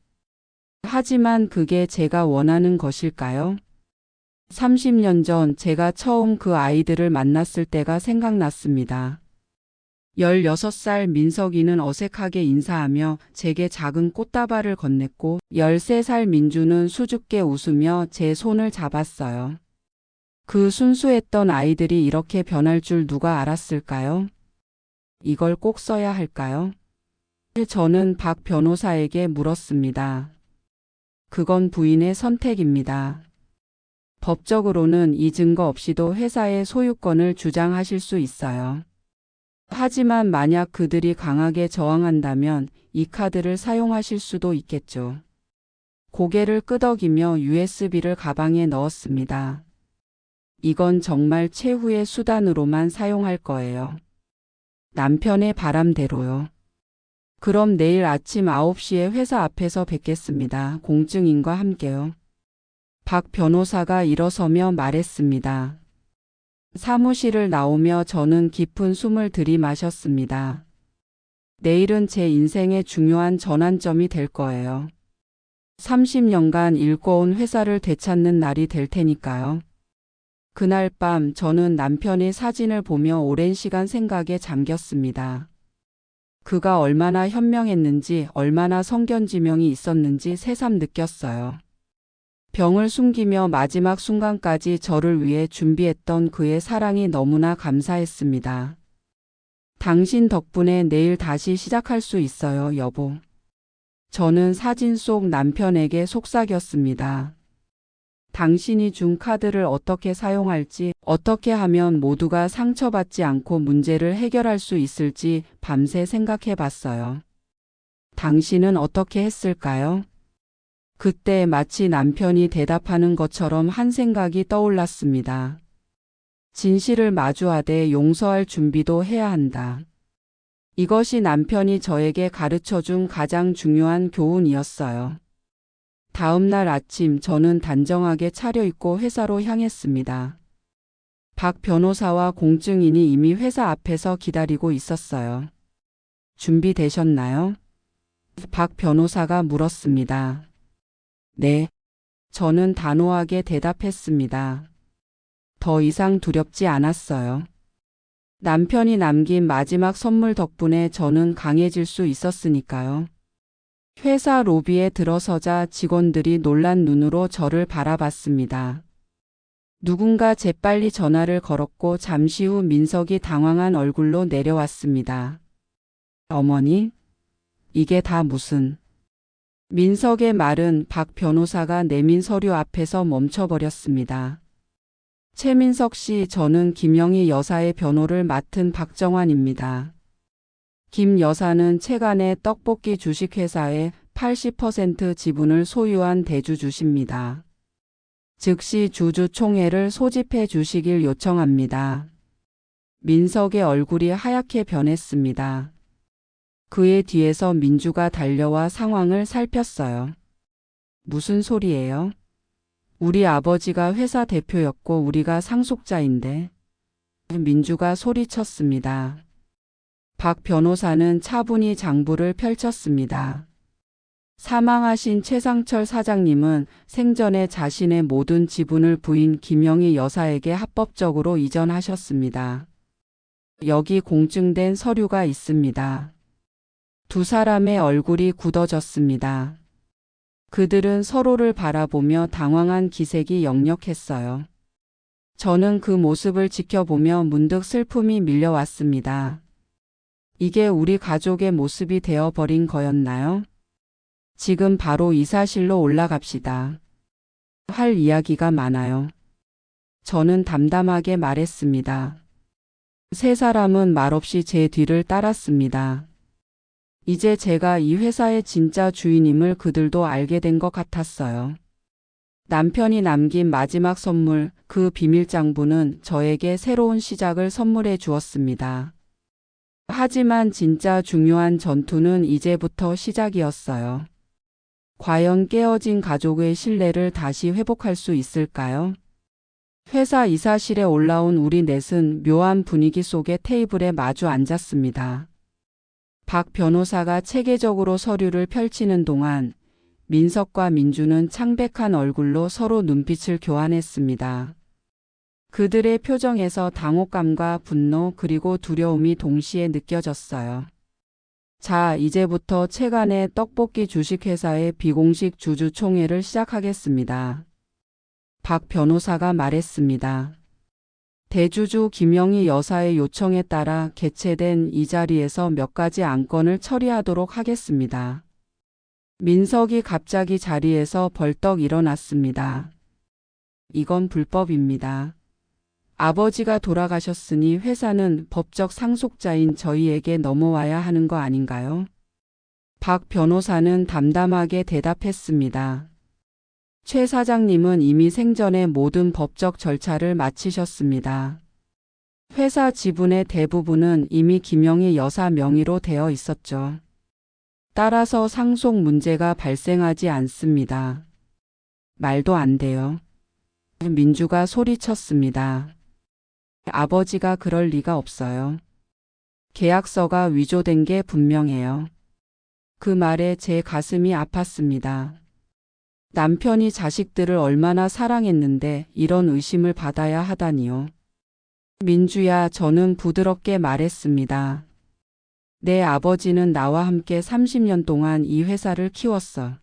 S1: 하지만 그게 제가 원하는 것일까요? 30년 전 제가 처음 그 아이들을 만났을 때가 생각났습니다. 16살 민석이는 어색하게 인사하며 제게 작은 꽃다발을 건넸고 13살 민주는 수줍게 웃으며 제 손을 잡았어요. 그 순수했던 아이들이 이렇게 변할 줄 누가 알았을까요? 이걸 꼭 써야 할까요? 저는 박 변호사에게 물었습니다. 그건 부인의 선택입니다. 법적으로는 이 증거 없이도 회사의 소유권을 주장하실 수 있어요. 하지만 만약 그들이 강하게 저항한다면 이 카드를 사용하실 수도 있겠죠. 고개를 끄덕이며 USB를 가방에 넣었습니다. 이건 정말 최후의 수단으로만 사용할 거예요. 남편의 바람대로요. 그럼 내일 아침 9시에 회사 앞에서 뵙겠습니다. 공증인과 함께요. 박 변호사가 일어서며 말했습니다. 사무실을 나오며 저는 깊은 숨을 들이마셨습니다. 내일은 제 인생의 중요한 전환점이 될 거예요. 30년간 잃고온 회사를 되찾는 날이 될 테니까요. 그날 밤 저는 남편의 사진을 보며 오랜 시간 생각에 잠겼습니다. 그가 얼마나 현명했는지, 얼마나 성견지명이 있었는지 새삼 느꼈어요. 병을 숨기며 마지막 순간까지 저를 위해 준비했던 그의 사랑이 너무나 감사했습니다. 당신 덕분에 내일 다시 시작할 수 있어요, 여보. 저는 사진 속 남편에게 속삭였습니다. 당신이 준 카드를 어떻게 사용할지, 어떻게 하면 모두가 상처받지 않고 문제를 해결할 수 있을지 밤새 생각해 봤어요. 당신은 어떻게 했을까요? 그때 마치 남편이 대답하는 것처럼 한 생각이 떠올랐습니다. 진실을 마주하되 용서할 준비도 해야 한다. 이것이 남편이 저에게 가르쳐준 가장 중요한 교훈이었어요. 다음 날 아침 저는 단정하게 차려입고 회사로 향했습니다. 박 변호사와 공증인이 이미 회사 앞에서 기다리고 있었어요. 준비되셨나요? 박 변호사가 물었습니다. 네. 저는 단호하게 대답했습니다. 더 이상 두렵지 않았어요. 남편이 남긴 마지막 선물 덕분에 저는 강해질 수 있었으니까요. 회사 로비에 들어서자 직원들이 놀란 눈으로 저를 바라봤습니다. 누군가 재빨리 전화를 걸었고 잠시 후 민석이 당황한 얼굴로 내려왔습니다. 어머니? 이게 다 무슨... 민석의 말은 박 변호사가 내민 서류 앞에서 멈춰버렸습니다. 최민석 씨, 저는 김영희 여사의 변호를 맡은 박정환입니다. 김 여사는 채간의 떡볶이 주식회사의 80% 지분을 소유한 대주주십니다. 즉시 주주총회를 소집해 주시길 요청합니다. 민석의 얼굴이 하얗게 변했습니다. 그의 뒤에서 민주가 달려와 상황을 살폈어요. 무슨 소리예요? 우리 아버지가 회사 대표였고 우리가 상속자인데. 민주가 소리쳤습니다. 박 변호사는 차분히 장부를 펼쳤습니다. 사망하신 최상철 사장님은 생전에 자신의 모든 지분을 부인 김영희 여사에게 합법적으로 이전하셨습니다. 여기 공증된 서류가 있습니다. 두 사람의 얼굴이 굳어졌습니다. 그들은 서로를 바라보며 당황한 기색이 역력했어요. 저는 그 모습을 지켜보며 문득 슬픔이 밀려왔습니다. 이게 우리 가족의 모습이 되어버린 거였나요? 지금 바로 이사실로 올라갑시다. 할 이야기가 많아요. 저는 담담하게 말했습니다. 세 사람은 말없이 제 뒤를 따랐습니다. 이제 제가 이 회사의 진짜 주인임을 그들도 알게 된 것 같았어요. 남편이 남긴 마지막 선물, 그 비밀장부는 저에게 새로운 시작을 선물해 주었습니다. 하지만 진짜 중요한 전투는 이제부터 시작이었어요. 과연 깨어진 가족의 신뢰를 다시 회복할 수 있을까요? 회사 이사실에 올라온 우리 넷은 묘한 분위기 속에 테이블에 마주 앉았습니다. 박 변호사가 체계적으로 서류를 펼치는 동안 민석과 민주는 창백한 얼굴로 서로 눈빛을 교환했습니다. 그들의 표정에서 당혹감과 분노 그리고 두려움이 동시에 느껴졌어요. 자, 이제부터 채간의 떡볶이 주식회사의 비공식 주주총회를 시작하겠습니다. 박 변호사가 말했습니다. 대주주 김영희 여사의 요청에 따라 개최된 이 자리에서 몇 가지 안건을 처리하도록 하겠습니다. 민석이 갑자기 자리에서 벌떡 일어났습니다. 이건 불법입니다. 아버지가 돌아가셨으니 회사는 법적 상속자인 저희에게 넘어와야 하는 거 아닌가요? 박 변호사는 담담하게 대답했습니다. 최 사장님은 이미 생전에 모든 법적 절차를 마치셨습니다. 회사 지분의 대부분은 이미 김영희 여사 명의로 되어 있었죠. 따라서 상속 문제가 발생하지 않습니다. 말도 안 돼요. 민주가 소리쳤습니다. 아버지가 그럴 리가 없어요. 계약서가 위조된 게 분명해요. 그 말에 제 가슴이 아팠습니다. 남편이 자식들을 얼마나 사랑했는데 이런 의심을 받아야 하다니요. 민주야, 저는 부드럽게 말했습니다. 내 아버지는 나와 함께 30년 동안 이 회사를 키웠어.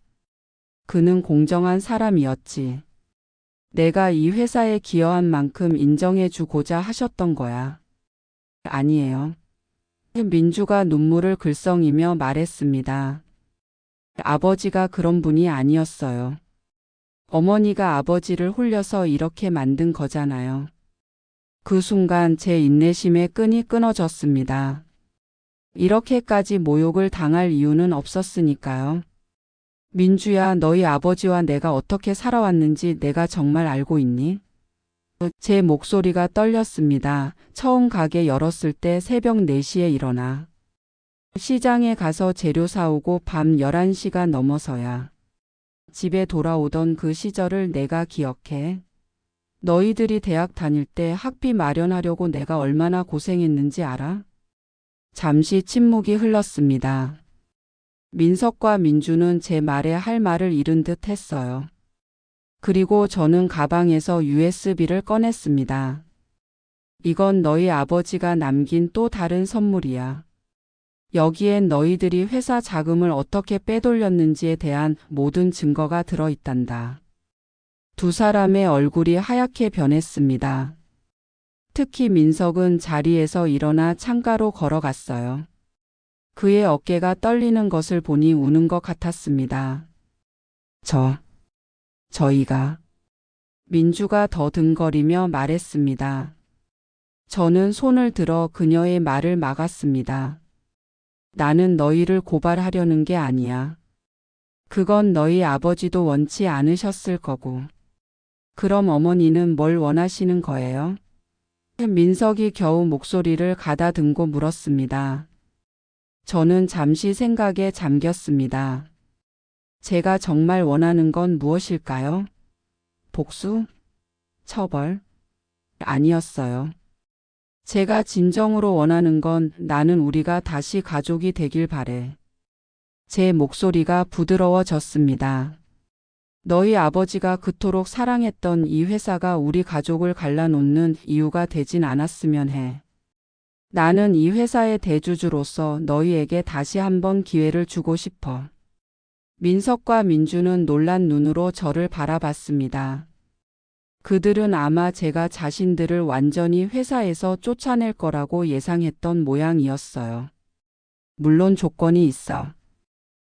S1: 그는 공정한 사람이었지. 내가 이 회사에 기여한 만큼 인정해 주고자 하셨던 거야. 아니에요. 민주가 눈물을 글썽이며 말했습니다. 아버지가 그런 분이 아니었어요. 어머니가 아버지를 홀려서 이렇게 만든 거잖아요. 그 순간 제 인내심의 끈이 끊어졌습니다. 이렇게까지 모욕을 당할 이유는 없었으니까요. 민주야, 너희 아버지와 내가 어떻게 살아왔는지 내가 정말 알고 있니? 제 목소리가 떨렸습니다. 처음 가게 열었을 때 새벽 4시에 일어나. 시장에 가서 재료 사오고 밤 11시가 넘어서야 집에 돌아오던 그 시절을 내가 기억해. 너희들이 대학 다닐 때 학비 마련하려고 내가 얼마나 고생했는지 알아? 잠시 침묵이 흘렀습니다. 민석과 민주는 제 말에 할 말을 잃은 듯 했어요. 그리고 저는 가방에서 USB를 꺼냈습니다. 이건 너희 아버지가 남긴 또 다른 선물이야. 여기엔 너희들이 회사 자금을 어떻게 빼돌렸는지에 대한 모든 증거가 들어있단다. 두 사람의 얼굴이 하얗게 변했습니다. 특히 민석은 자리에서 일어나 창가로 걸어갔어요. 그의 어깨가 떨리는 것을 보니 우는 것 같았습니다. 저희가. 민주가 더듬거리며 말했습니다. 저는 손을 들어 그녀의 말을 막았습니다. 나는 너희를 고발하려는 게 아니야. 그건 너희 아버지도 원치 않으셨을 거고. 그럼 어머니는 뭘 원하시는 거예요? 민석이 겨우 목소리를 가다듬고 물었습니다. 저는 잠시 생각에 잠겼습니다. 제가 정말 원하는 건 무엇일까요? 복수? 처벌? 아니었어요. 제가 진정으로 원하는 건 나는 우리가 다시 가족이 되길 바래. 제 목소리가 부드러워졌습니다. 너희 아버지가 그토록 사랑했던 이 회사가 우리 가족을 갈라놓는 이유가 되진 않았으면 해. 나는 이 회사의 대주주로서 너희에게 다시 한번 기회를 주고 싶어. 민석과 민주는 놀란 눈으로 저를 바라봤습니다. 그들은 아마 제가 자신들을 완전히 회사에서 쫓아낼 거라고 예상했던 모양이었어요. 물론 조건이 있어.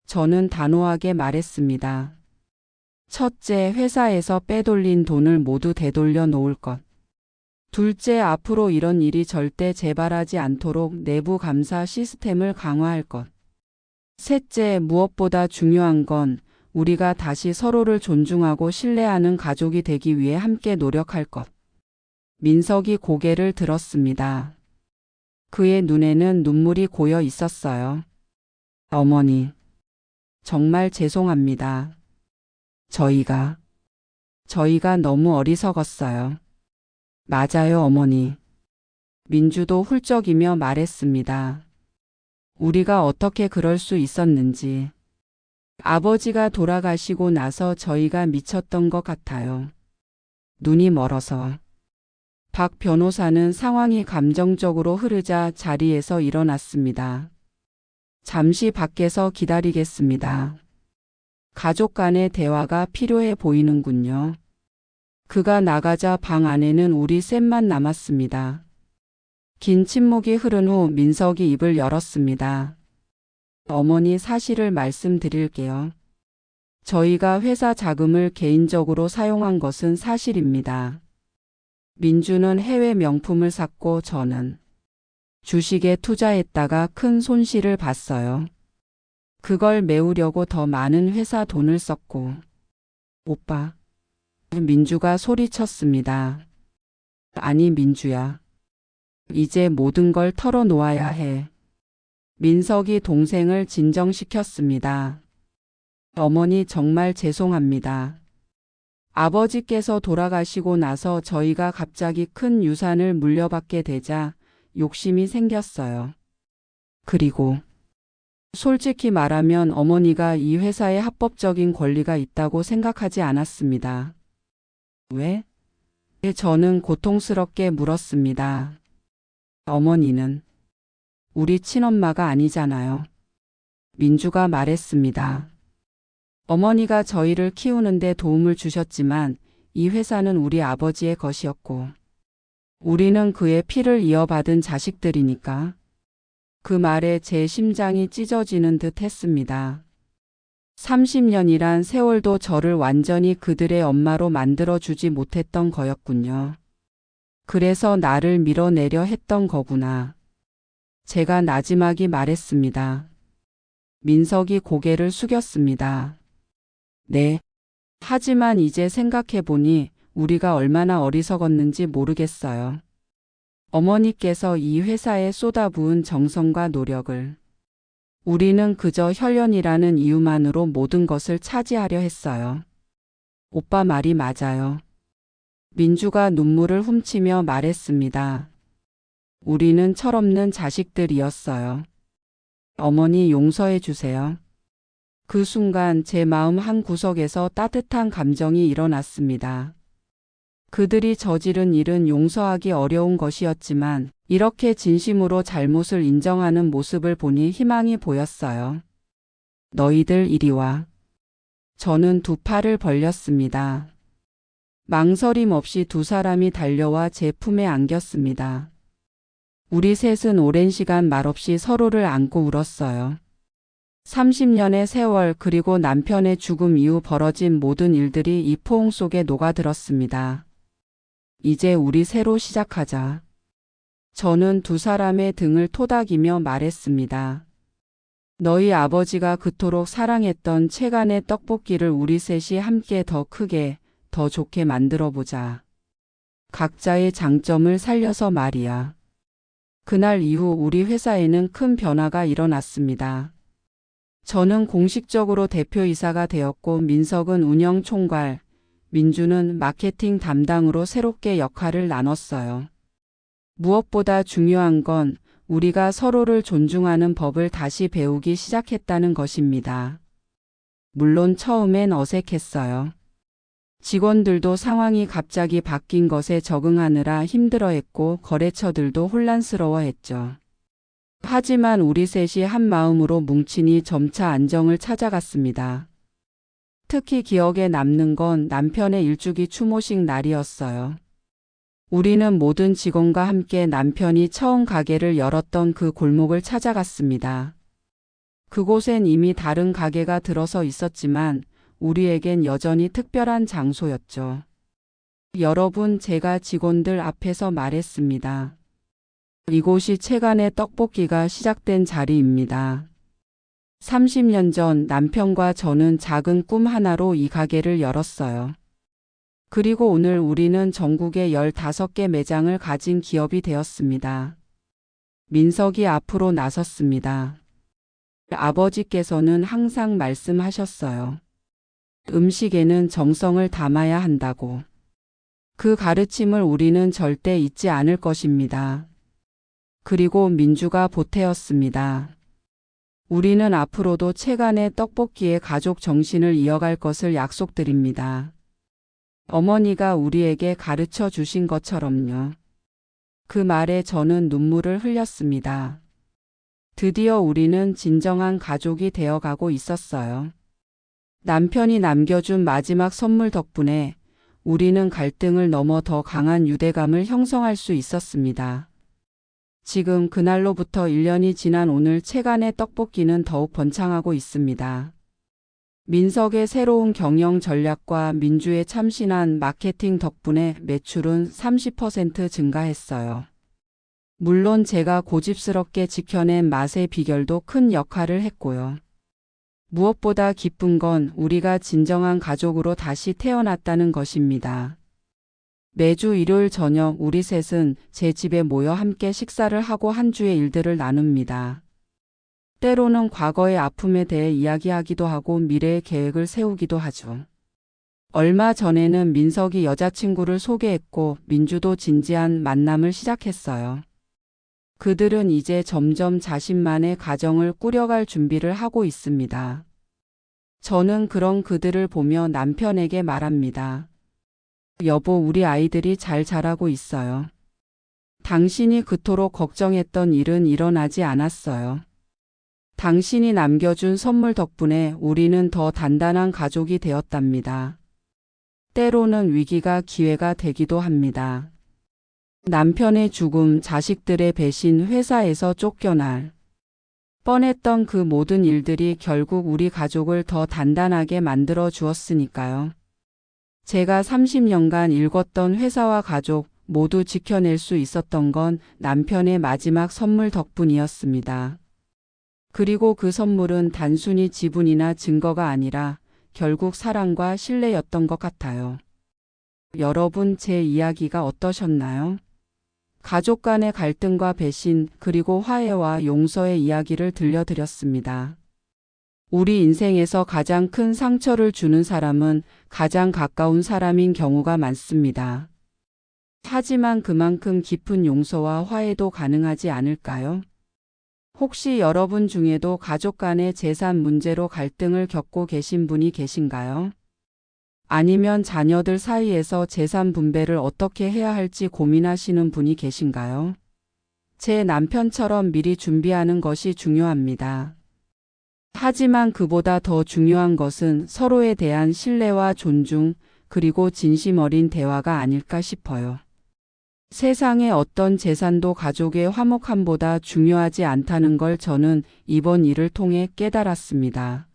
S1: 저는 단호하게 말했습니다. 첫째, 회사에서 빼돌린 돈을 모두 되돌려 놓을 것. 둘째, 앞으로 이런 일이 절대 재발하지 않도록 내부 감사 시스템을 강화할 것. 셋째, 무엇보다 중요한 건 우리가 다시 서로를 존중하고 신뢰하는 가족이 되기 위해 함께 노력할 것. 민석이 고개를 들었습니다. 그의 눈에는 눈물이 고여 있었어요. 어머니, 정말 죄송합니다. 저희가 너무 어리석었어요. 맞아요, 어머니. 민주도 훌쩍이며 말했습니다. 우리가 어떻게 그럴 수 있었는지. 아버지가 돌아가시고 나서 저희가 미쳤던 것 같아요. 눈이 멀어서. 박 변호사는 상황이 감정적으로 흐르자 자리에서 일어났습니다. 잠시 밖에서 기다리겠습니다. 가족 간의 대화가 필요해 보이는군요. 그가 나가자 방 안에는 우리 셋만 남았습니다. 긴 침묵이 흐른 후 민석이 입을 열었습니다. 어머니, 사실을 말씀드릴게요. 저희가 회사 자금을 개인적으로 사용한 것은 사실입니다. 민주는 해외 명품을 샀고 저는 주식에 투자했다가 큰 손실을 봤어요. 그걸 메우려고 더 많은 회사 돈을 썼고. 오빠. 민주가 소리쳤습니다. 아니, 민주야. 이제 모든 걸 털어놓아야 해. 민석이 동생을 진정시켰습니다. 어머니, 정말 죄송합니다. 아버지께서 돌아가시고 나서 저희가 갑자기 큰 유산을 물려받게 되자 욕심이 생겼어요. 그리고 솔직히 말하면 어머니가 이 회사에 합법적인 권리가 있다고 생각하지 않았습니다. 왜? 저는 고통스럽게 물었습니다. 어머니는 우리 친엄마가 아니잖아요. 민주가 말했습니다. 어머니가 저희를 키우는데 도움을 주셨지만 이 회사는 우리 아버지의 것이었고 우리는 그의 피를 이어받은 자식들이니까. 그 말에 제 심장이 찢어지는 듯 했습니다. 30년이란 세월도 저를 완전히 그들의 엄마로 만들어주지 못했던 거였군요. 그래서 나를 밀어내려 했던 거구나. 제가 나지막이 말했습니다. 민석이 고개를 숙였습니다. 네. 하지만 이제 생각해보니 우리가 얼마나 어리석었는지 모르겠어요. 어머니께서 이 회사에 쏟아부은 정성과 노력을 우리는 그저 혈연이라는 이유만으로 모든 것을 차지하려 했어요. 오빠 말이 맞아요. 민주가 눈물을 훔치며 말했습니다. 우리는 철없는 자식들이었어요. 어머니, 용서해 주세요. 그 순간 제 마음 한 구석에서 따뜻한 감정이 일어났습니다. 그들이 저지른 일은 용서하기 어려운 것이었지만 이렇게 진심으로 잘못을 인정하는 모습을 보니 희망이 보였어요. 너희들 이리 와. 저는 두 팔을 벌렸습니다. 망설임 없이 두 사람이 달려와 제 품에 안겼습니다. 우리 셋은 오랜 시간 말없이 서로를 안고 울었어요. 30년의 세월 그리고 남편의 죽음 이후 벌어진 모든 일들이 이 포옹 속에 녹아들었습니다. 이제 우리 새로 시작하자. 저는 두 사람의 등을 토닥이며 말했습니다. 너희 아버지가 그토록 사랑했던 채간의 떡볶이를 우리 셋이 함께 더 크게, 더 좋게 만들어보자. 각자의 장점을 살려서 말이야. 그날 이후 우리 회사에는 큰 변화가 일어났습니다. 저는 공식적으로 대표이사가 되었고 민석은 운영 총괄, 민주는 마케팅 담당으로 새롭게 역할을 나눴어요. 무엇보다 중요한 건 우리가 서로를 존중하는 법을 다시 배우기 시작했다는 것입니다. 물론 처음엔 어색했어요. 직원들도 상황이 갑자기 바뀐 것에 적응하느라 힘들어했고 거래처들도 혼란스러워했죠. 하지만 우리 셋이 한 마음으로 뭉치니 점차 안정을 찾아갔습니다. 특히 기억에 남는 건 남편의 일주기 추모식 날이었어요. 우리는 모든 직원과 함께 남편이 처음 가게를 열었던 그 골목을 찾아갔습니다. 그곳엔 이미 다른 가게가 들어서 있었지만 우리에겐 여전히 특별한 장소였죠. 여러분, 제가 직원들 앞에서 말했습니다. 이곳이 채간의 떡볶이가 시작된 자리입니다. 30년 전 남편과 저는 작은 꿈 하나로 이 가게를 열었어요. 그리고 오늘 우리는 전국에 15개 매장을 가진 기업이 되었습니다. 민석이 앞으로 나섰습니다. 아버지께서는 항상 말씀하셨어요. 음식에는 정성을 담아야 한다고. 그 가르침을 우리는 절대 잊지 않을 것입니다. 그리고 민주가 보태었습니다. 우리는 앞으로도 채간의 떡볶이의 가족 정신을 이어갈 것을 약속드립니다. 어머니가 우리에게 가르쳐 주신 것처럼요. 그 말에 저는 눈물을 흘렸습니다. 드디어 우리는 진정한 가족이 되어가고 있었어요. 남편이 남겨준 마지막 선물 덕분에 우리는 갈등을 넘어 더 강한 유대감을 형성할 수 있었습니다. 지금 그날로부터 1년이 지난 오늘 채간의 떡볶이는 더욱 번창하고 있습니다. 민석의 새로운 경영 전략과 민주의 참신한 마케팅 덕분에 매출은 30% 증가했어요. 물론 제가 고집스럽게 지켜낸 맛의 비결도 큰 역할을 했고요. 무엇보다 기쁜 건 우리가 진정한 가족으로 다시 태어났다는 것입니다. 매주 일요일 저녁 우리 셋은 제 집에 모여 함께 식사를 하고 한 주의 일들을 나눕니다. 때로는 과거의 아픔에 대해 이야기하기도 하고 미래의 계획을 세우기도 하죠. 얼마 전에는 민석이 여자친구를 소개했고 민주도 진지한 만남을 시작했어요. 그들은 이제 점점 자신만의 가정을 꾸려갈 준비를 하고 있습니다. 저는 그런 그들을 보며 남편에게 말합니다. 여보, 우리 아이들이 잘 자라고 있어요. 당신이 그토록 걱정했던 일은 일어나지 않았어요. 당신이 남겨준 선물 덕분에 우리는 더 단단한 가족이 되었답니다. 때로는 위기가 기회가 되기도 합니다. 남편의 죽음, 자식들의 배신, 회사에서 쫓겨날 뻔했던 그 모든 일들이 결국 우리 가족을 더 단단하게 만들어 주었으니까요. 제가 30년간 일궜던 회사와 가족 모두 지켜낼 수 있었던 건 남편의 마지막 선물 덕분이었습니다. 그리고 그 선물은 단순히 지분이나 증거가 아니라 결국 사랑과 신뢰였던 것 같아요. 여러분, 제 이야기가 어떠셨나요? 가족 간의 갈등과 배신, 그리고 화해와 용서의 이야기를 들려드렸습니다. 우리 인생에서 가장 큰 상처를 주는 사람은 가장 가까운 사람인 경우가 많습니다. 하지만 그만큼 깊은 용서와 화해도 가능하지 않을까요? 혹시 여러분 중에도 가족 간의 재산 문제로 갈등을 겪고 계신 분이 계신가요? 아니면 자녀들 사이에서 재산 분배를 어떻게 해야 할지 고민하시는 분이 계신가요? 제 남편처럼 미리 준비하는 것이 중요합니다. 하지만 그보다 더 중요한 것은 서로에 대한 신뢰와 존중, 그리고 진심 어린 대화가 아닐까 싶어요. 세상의 어떤 재산도 가족의 화목함보다 중요하지 않다는 걸 저는 이번 일을 통해 깨달았습니다.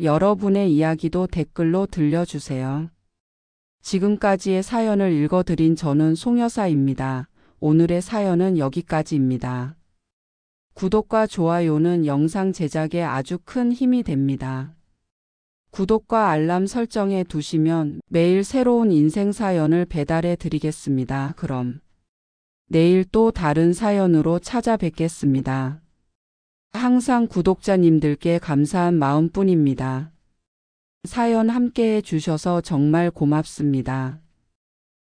S1: 여러분의 이야기도 댓글로 들려주세요. 지금까지의 사연을 읽어드린 저는 송여사입니다. 오늘의 사연은 여기까지입니다. 구독과 좋아요는 영상 제작에 아주 큰 힘이 됩니다. 구독과 알람 설정해 두시면 매일 새로운 인생 사연을 배달해 드리겠습니다. 그럼 내일 또 다른 사연으로 찾아뵙겠습니다. 항상 구독자님들께 감사한 마음뿐입니다. 사연 함께 해주셔서 정말 고맙습니다.